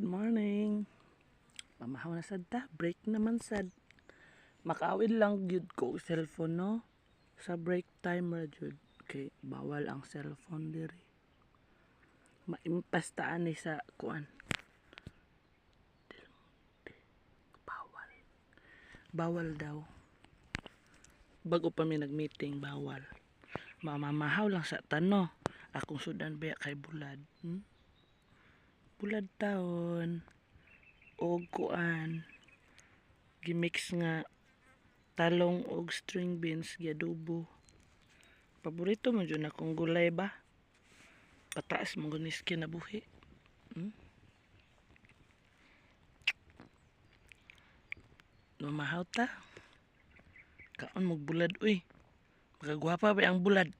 Good morning. Pamahaw na sad ta. Break naman sad. Makaawid lang gyud ko og cellphone no. Sa break time ra jud. Okay, bawal ang cellphone diri. Maimpastaan ni sa kuan. Bawal. Bawal daw. Bago pa mi nag-meeting, bawal. Mamamahaw lang sa tano. Akong sudan ba kay bulad. Bulad taon. Og kuan. Gimix nga talong og string beans giadobo. Paborito mo dyan akong gulay ba? Pataas mo gunis kinabuhi. Mamahaw ta. Kaon mo bulad uy. Magagwapa ba ang bulad?